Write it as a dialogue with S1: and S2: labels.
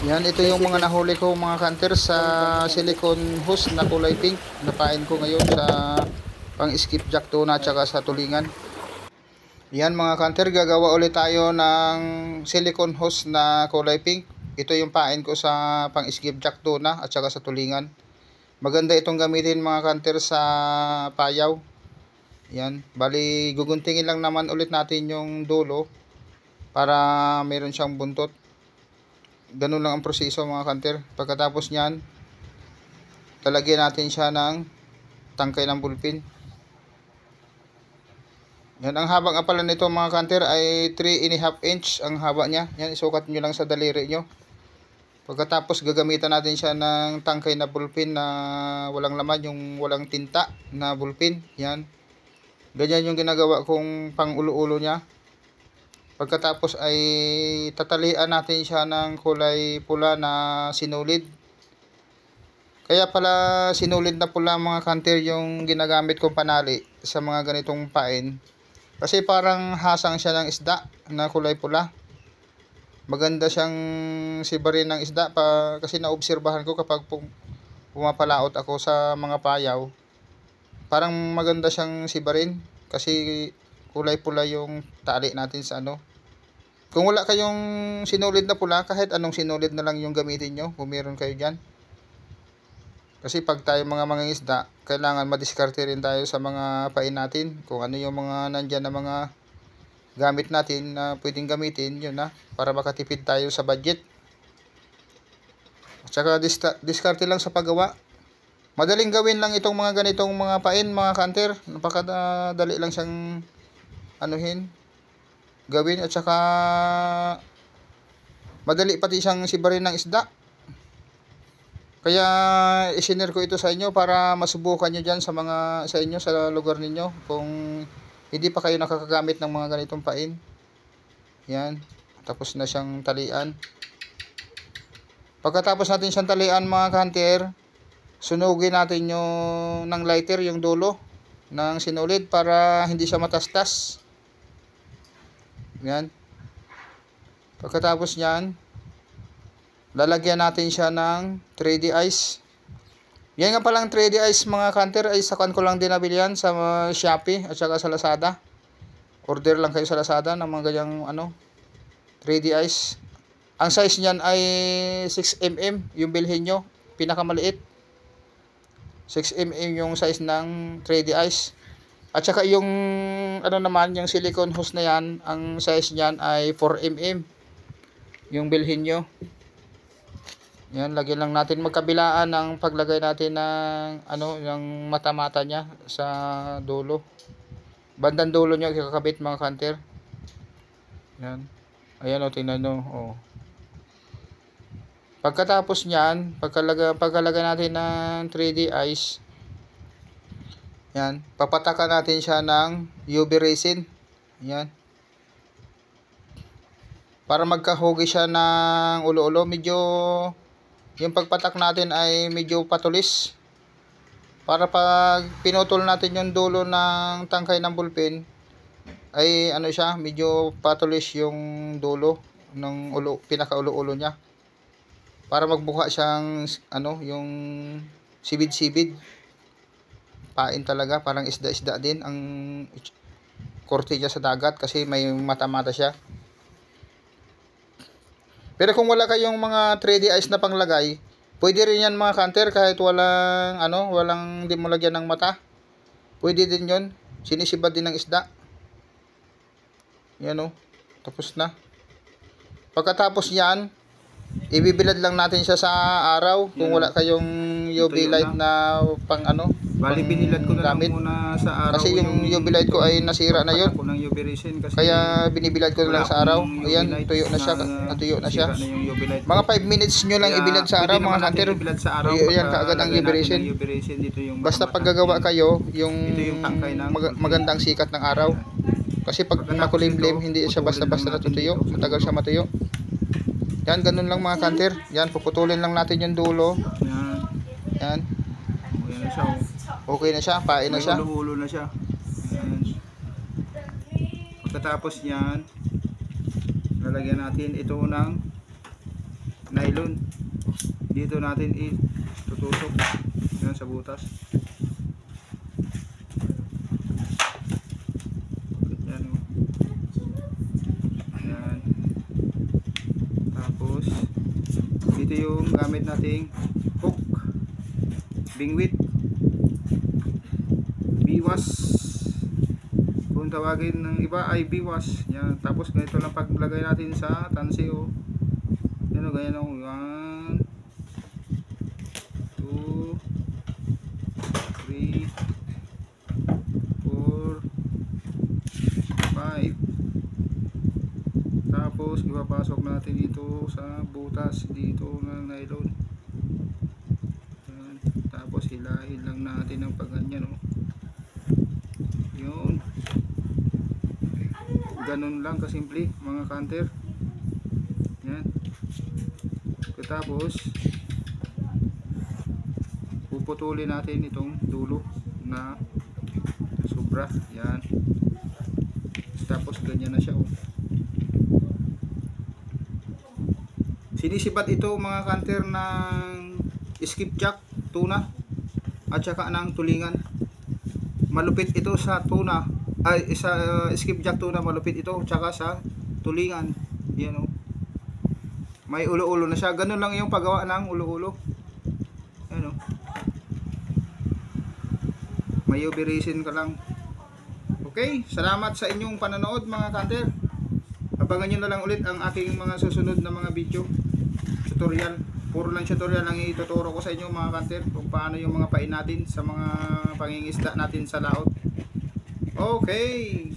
S1: Yan, ito yung mga nahuli ko mga kanter sa silicone hose na kulay pink. Napain ko ngayon sa pang skipjack tuna at saka sa tulingan. Yan mga kanter, gagawa ulit tayo ng silicone hose na kulay pink. Ito yung pain ko sa pang skipjack tuna at saka sa tulingan. Maganda itong gamitin mga kanter sa payaw. Yan, bali guguntingin lang naman ulit natin yung dulo para meron siyang buntot. Ganun lang ang proseso mga kanter. Pagkatapos nyan, talagyan natin siya ng tangkay ng bulpin. Yan, ang haba nga pala nito mga kanter ay 3.5 inch ang haba niya. Yan, isukat nyo lang sa daliri nyo. Pagkatapos gagamitan natin siya ng tangkay na bulpin na walang laman, yung walang tinta na bulpin. Yan. Ganyan yung ginagawa kong pang ulo-ulo niya. Pagkatapos ay tatalian natin siya ng kulay pula na sinulid. Kaya pala sinulid na pula mga kanter yung ginagamit kong panali sa mga ganitong pain. Kasi parang hasang siya ng isda na kulay pula. Maganda siyang sibarin ng isda kasi naobserbahan ko kapag pumapalaot ako sa mga payaw. Parang maganda siyang sibarin kasi kulay pula yung tali natin sa ano. Kung wala kayong sinulid na pula, kahit anong sinulid na lang yung gamitin nyo kung meron kayo dyan. Kasi pag tayo mga mangingisda, kailangan madiskarte rin tayo sa mga pain natin. Kung ano yung mga nandyan na mga gamit natin na pwedeng gamitin, yun na, para makatipid tayo sa budget. At saka diskarte lang sa paggawa. Madaling gawin lang itong mga ganitong mga pain mga kanter. Napakadali lang siyang anuhin, gawin, at saka madali pati siyang sibarin ng isda. Kaya isinare ko ito sa inyo para masubukan nyo dyan sa inyo sa lugar ninyo kung hindi pa kayo nakakagamit ng mga ganitong pain. Yan, tapos na siyang talian. Pagkatapos natin siyang talian mga kanter, sunugin natin yung ng lighter yung dulo ng sinulid para hindi siya matastas. Yan. Pagkatapos niyan, lalagyan natin siya ng 3D ice. Yan nga palang 3D ice mga kanter ay sakan ko lang din nabilihan sa Shopee at saka sa Lazada. Order lang kayo sa Lazada ng mga ganyang 3D ice. Ang size niyan ay 6mm yung bilhin nyo, pinakamaliit. 6mm yung size ng 3D ice. At saka yung naman, yung silicone hose na yan, ang size niyan ay 4mm yung bilhin nyo. Yan, lagyan lang natin magkabilaan ng paglagay natin ng yung mata-mata niya sa dulo. Bandang dulo niya ikakabit mga kanter. Yan. Ayan tingnan nyo. Pagkatapos niyan, pagkalagay natin ng 3D ice, yan, papatakan natin siya ng UV resin. Yan. Para magkahugi siya ng ulo-ulo, medyo yung pagpatak natin ay medyo patulis. Para pag pinutol natin yung dulo ng tangkay ng bulpin, ay siya, medyo patulis yung dulo ng pinaka-ulo-ulo niya. Para magbuka siyang yung sibid-sibid. Pain talaga, parang isda-isda din ang korte niya sa dagat kasi may mata-mata siya. Pero kung wala kayong mga 3D ice na panglagay, pwede rin yan mga kanter kahit walang di mo lagyan ng mata. Pwede din yon, sinisibad din ng isda. Yan tapos na. Pagkatapos yan, ibibilad lang natin siya sa araw kung wala kayong UV light na
S2: Bali binilad ko na lang muna sa araw.
S1: Kasi yung UV light ko ay nasira na yun. Kaya binibilad ko na lang sa araw. Ayan, tuyo na siya. Natuyo na siya. Mga 5 minutes nyo lang ibilad sa araw mga kanter. Ayan, kaagad ang UV resin. Basta paggagawa kayo, yung magandang sikat ng araw. Kasi pag makulimlim, hindi siya basta-basta natutuyo. Matagal siya matuyo. Yan, ganun lang mga kanter. Yan, puputulin lang natin yung dulo. Yan. Okay na siya, pain na siya.
S2: Ulo-ulo na siya. Pagkatapos yan, lalagyan natin ito ng nylon. Dito natin itutusok yan sa butas. Yan o. Yan. Tapos dito yung gamit nating hook, bingwit, biwas kung tawagin ng iba ay biwas. Yan. Tapos ganito lang paglagay natin sa tansi o. Yan o, ganyan o. 1 2 3 4 5. Tapos ipapasok natin dito sa butas dito ng nylon. Yan. Tapos hilahin lang natin ng pagganyan o. Yun. Ganun lang kasimple mga kanter. Yan. Tapos puputulin natin itong dulo na sobra. Yan. Tapos ganyan na siya oh. Sinisibat ito mga kanter ng skipjack tuna at saka ng tulingan. Malupit ito sa tuna ay sa skipjack tuna, malupit ito tsaka sa tulingan. Yan oh. May ulo-ulo na siya. Ganun lang yung paggawa ng ulo-ulo. Yan oh. May UV resin ka lang. Okay, salamat sa inyong panonood mga kanter. Abangan nyo na lang ulit ang aking mga susunod na mga video tutorial. Puro lang tutorial ang ituturo ko sa inyo mga kanter, kung paano yung mga pain natin sa mga pangingisda natin sa laot. Okay.